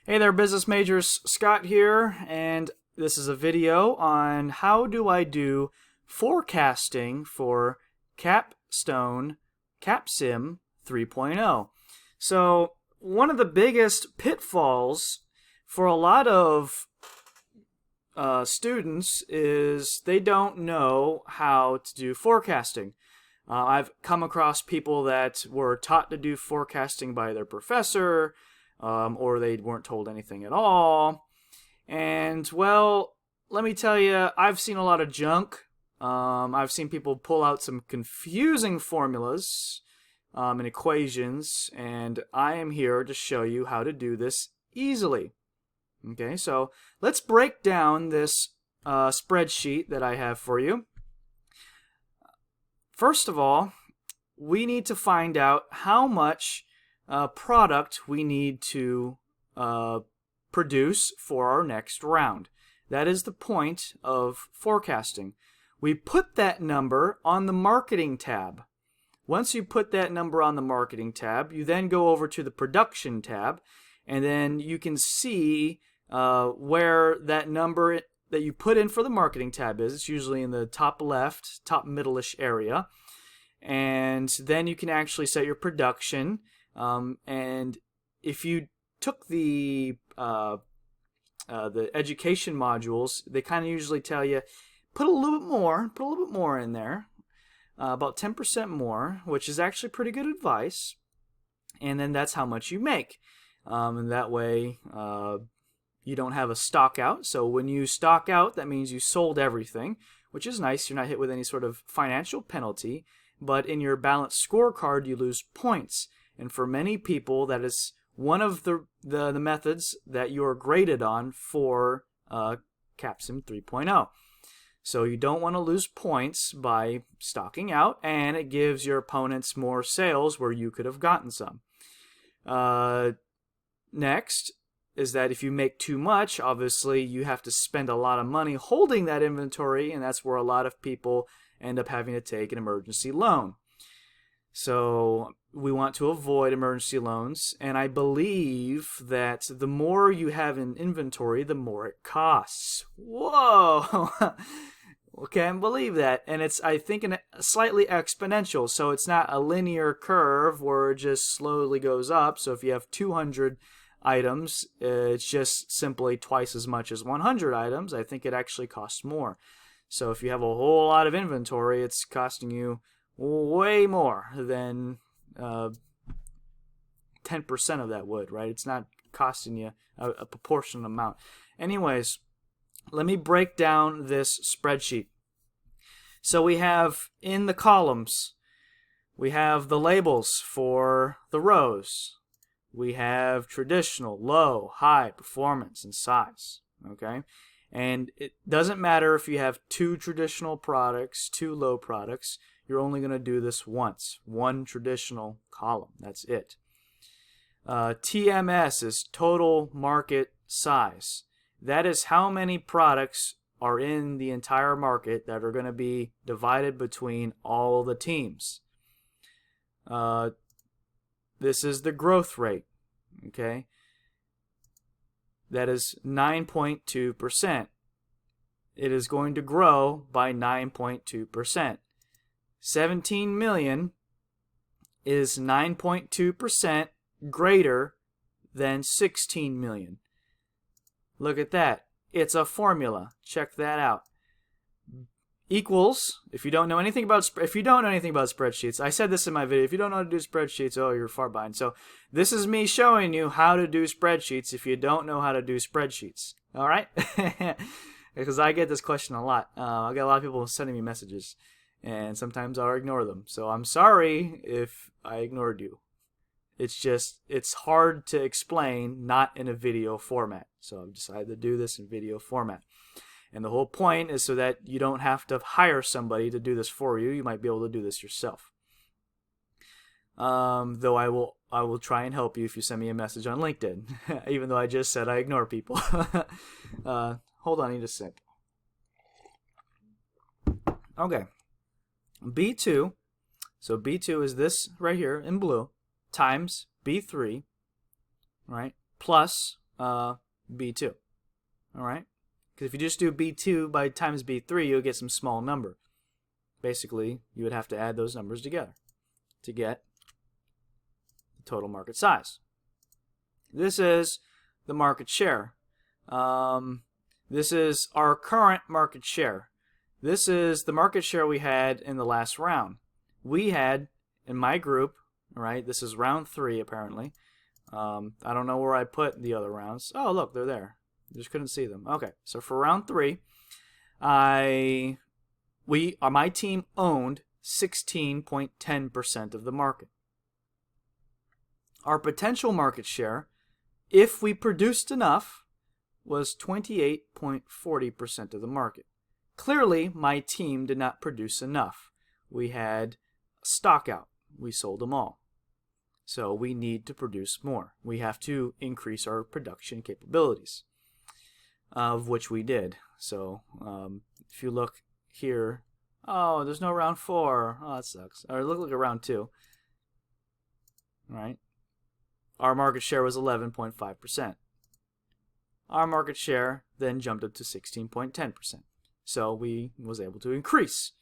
Hey there, business majors. Scott here, and this is a video on how do I do forecasting for Capstone Capsim 3.0. So, one of the biggest pitfalls for a lot of students is they don't know how to do forecasting. I've come across people that were taught to do forecasting by their professor, or they weren't told anything at all. And, well, let me tell you, I've seen a lot of junk. I've seen people pull out some confusing formulas and equations, and I am here to show you how to do this easily. Okay, so let's break down this spreadsheet that I have for you. First of all, we need to find out how much product we need to produce for our next round. That is the point of forecasting. We put that number on the marketing tab. Once you put that number on the marketing tab, you then go over to the production tab, and then you can see where that number that you put in for the marketing tab is. It's usually in the top left, top middle-ish area. And then you can actually set your production. And if you took the education modules, they kind of usually tell you put a little bit more in there, about 10% more, which is actually pretty good advice. And then that's how much you make. And that way you don't have a stock out. So when you stock out, that means you sold everything, which is nice. You're not hit with any sort of financial penalty. But in your balanced scorecard, you lose points. And for many people, that is one of the methods that you are graded on for Capsim 3.0. So you don't want to lose points by stocking out, and it gives your opponents more sales where you could have gotten some. Next is that if you make too much, obviously you have to spend a lot of money holding that inventory, and that's where a lot of people end up having to take an emergency loan. So we want to avoid emergency loans, and I believe that the more you have in inventory, the more it costs. Whoa! Can't believe that. And it's, I think, slightly exponential, so it's not a linear curve where it just slowly goes up. So if you have 200 items, it's just simply twice as much as 100 items. I think it actually costs more. So if you have a whole lot of inventory, it's costing you way more than 10% of that would, right? It's not costing you a proportionate amount. Anyways, let me break down this spreadsheet. So we have in the columns, we have the labels for the rows. We have traditional, low, high, performance, and size. Okay? And it doesn't matter if you have 2 traditional products, 2 low products. You're only going to do this once. 1 traditional column. That's it. TMS is total market size. That is how many products are in the entire market that are going to be divided between all the teams. This is the growth rate. Okay? That is 9.2%. It is going to grow by 9.2%. 17 million is 9.2% greater than 16 million. Look at that. It's a formula. Check that out. Equals, if you don't know anything about spreadsheets, I said this in my video, if you don't know how to do spreadsheets, oh, you're far behind. So this is me showing you how to do spreadsheets if you don't know how to do spreadsheets. All right? Because I get this question a lot. I get a lot of people sending me messages, and sometimes I'll ignore them. So I'm sorry if I ignored you. It's just, it's hard to explain, not in a video format. So I've decided to do this in video format. And the whole point is so that you don't have to hire somebody to do this for you. You might be able to do this yourself. Though I will try and help you if you send me a message on LinkedIn, even though I just said I ignore people. Hold on, I need a sip. Okay. B2. So B2 is this right here in blue times B3, right? Plus B2. All right? Because if you just do B2 by times B3, you'll get some small number. Basically, you would have to add those numbers together to get the total market size. This is the market share. This is our current market share. This is the market share we had in the last round. We had, in my group, all right, this is round 3 apparently. I don't know where I put the other rounds. Oh, look, they're there. Just couldn't see them. Okay, so for round 3, my team owned 16.10% of the market. Our potential market share, if we produced enough, was 28.40% of the market. Clearly, my team did not produce enough. We had stock out. We sold them all. So we need to produce more. We have to increase our production capabilities, of which we did. So if you look here, oh, there's no round 4. Oh, that sucks. Or look at round 2. All right. Our market share was 11.5%. Our market share then jumped up to 16.10%. So we was able to increase.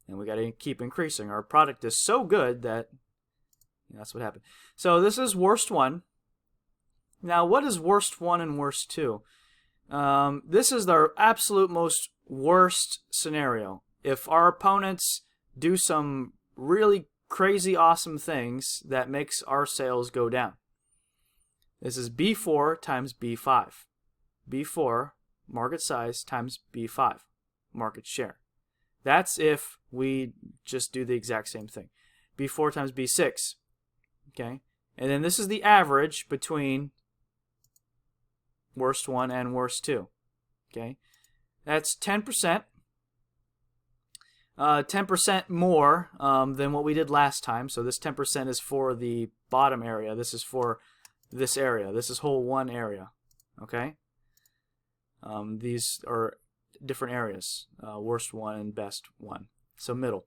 And we got to keep increasing. Our product is so good that that's what happened. So this is worst 1. Now, what is worst 1 and worst 2? This is our absolute most worst scenario. If our opponents do some really crazy awesome things that makes our sales go down. This is B4 times B5. B4, market size, times B5, market share. That's if we just do the exact same thing. B4 times B6. Okay? And then this is the average between worst 1 and worst 2. Okay? That's 10%. 10% more than what we did last time. So this 10% is for the bottom area. This is for this area. This is whole 1 area. Okay? These are different areas. Worst 1 and best 1. So middle.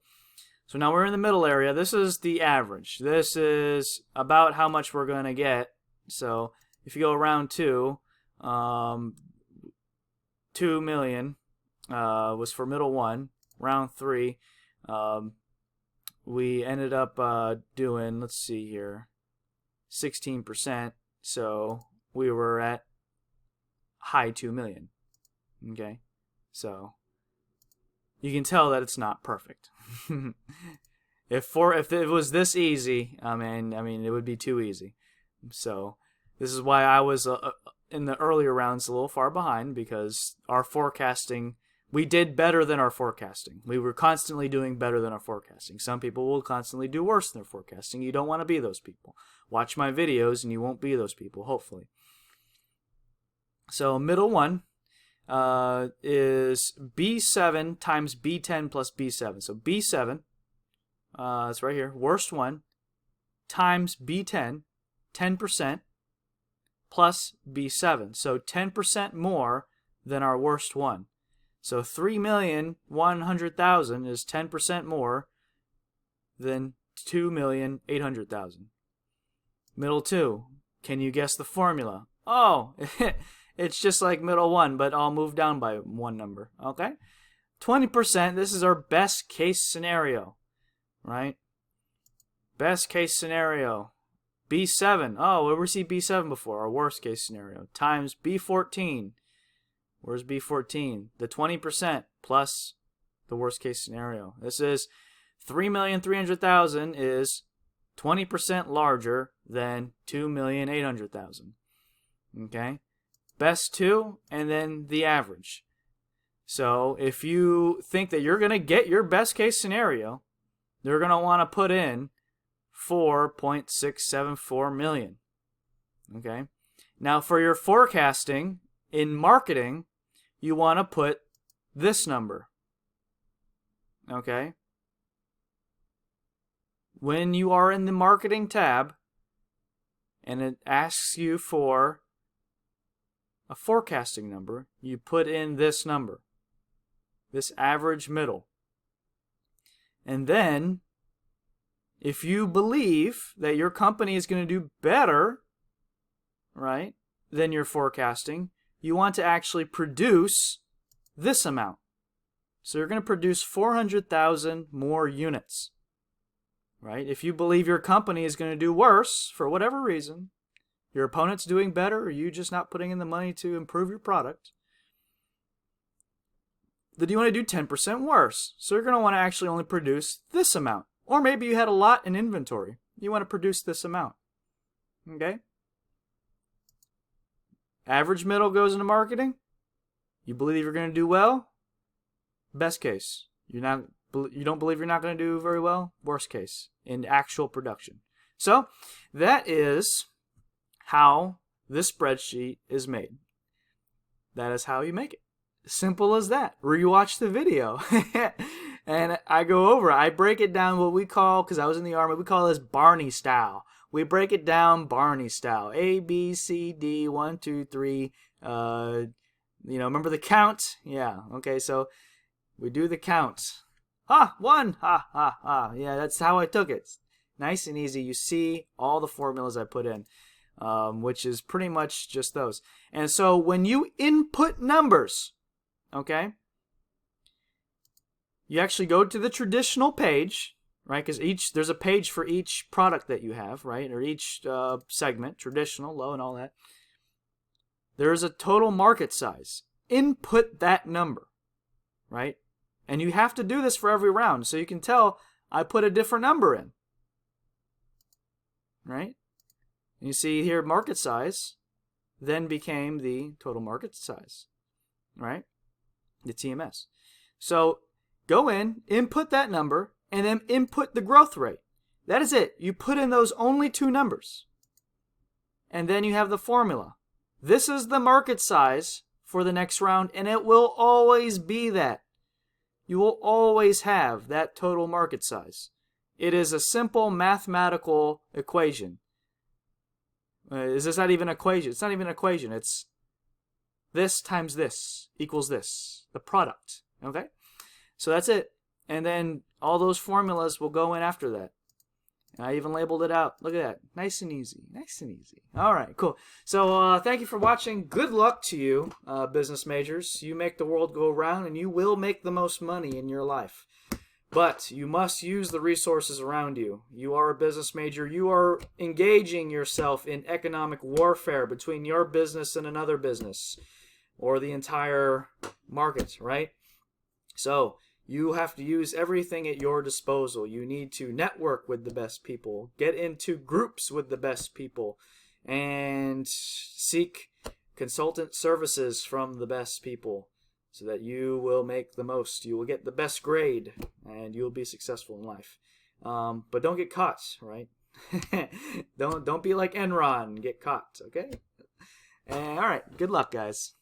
So now we're in the middle area. This is the average. This is about how much we're going to get. So if you go round 2, 2 million was for middle 1. Round 3, we ended up doing, let's see here, 16%. So we were at high 2 million. Okay, so you can tell that it's not perfect. If it was this easy, I mean, it would be too easy. So this is why I was in the earlier rounds a little far behind, because our forecasting, we did better than our forecasting. We were constantly doing better than our forecasting. Some people will constantly do worse than their forecasting. You don't want to be those people. Watch my videos and you won't be those people, hopefully. So middle 1 is B7 times B10 plus B7. So B7, it's right here, worst 1, times B10, 10%, plus B7. So 10% more than our worst 1. So 3,100,000 is 10% more than 2,800,000. Middle 2, can you guess the formula? Oh, it's just like middle 1, but I'll move down by 1 number. Okay? 20%, this is our best case scenario, right? Best case scenario. B7, oh, where we see B7 before? Our worst case scenario. Times B14. Where's B14? The 20% plus the worst case scenario. This is 3,300,000 is 20% larger than 2,800,000. Okay? Best 2 and then the average. So if you think that you're going to get your best case scenario, they're going to want to put in 4.674 million. Okay? Now for your forecasting in marketing, you want to put this number. Okay? When you are in the marketing tab and it asks you for a forecasting number, you put in this number, this average middle. And then if you believe that your company is going to do better, right, than you're forecasting, you want to actually produce this amount. So you're going to produce 400,000 more units, right? If you believe your company is going to do worse for whatever reason, your opponent's doing better, or you just not putting in the money to improve your product, then you want to do 10% worse. So you're going to want to actually only produce this amount. Or maybe you had a lot in inventory. You want to produce this amount. Okay? Average middle goes into marketing. You believe you're going to do well. Best case. You don't believe you're not going to do very well. Worst case in actual production. So that is how this spreadsheet is made. That is how you make it. Simple as that. Rewatch the video. And I go over, I break it down what we call, because I was in the Army, we call this Barney style. We break it down Barney style. A, B, C, D, 1, 2, 3. Remember the count? Yeah. Okay, so we do the count. Ha, 1, ha, ha, ha. Yeah, that's how I took it. Nice and easy. You see all the formulas I put in, which is pretty much just those. And so when you input numbers, okay, you actually go to the traditional page, right? Because there's a page for each product that you have, right? Or each segment, traditional, low, and all that. There's a total market size. Input that number, right? And you have to do this for every round. So you can tell I put a different number in, right? And you see here market size then became the total market size, right? The TMS. So go in, input that number, and then input the growth rate. That is it. You put in those only two numbers. And then you have the formula. This is the market size for the next round, and it will always be that. You will always have that total market size. It is a simple mathematical equation. Is this not even an equation? It's not even an equation. It's this times this equals this. The product. Okay? So that's it. And then all those formulas will go in after that. And I even labeled it out. Look at that. Nice and easy. Nice and easy. All right, cool. So thank you for watching. Good luck to you, business majors. You make the world go round, and you will make the most money in your life. But you must use the resources around you. You are a business major. You are engaging yourself in economic warfare between your business and another business, or the entire market, right? So you have to use everything at your disposal. You need to network with the best people, get into groups with the best people, and seek consultant services from the best people so that you will make the most. You will get the best grade, and you will be successful in life. But don't get caught, right? Don't be like Enron and get caught, okay? And, all right, good luck, guys.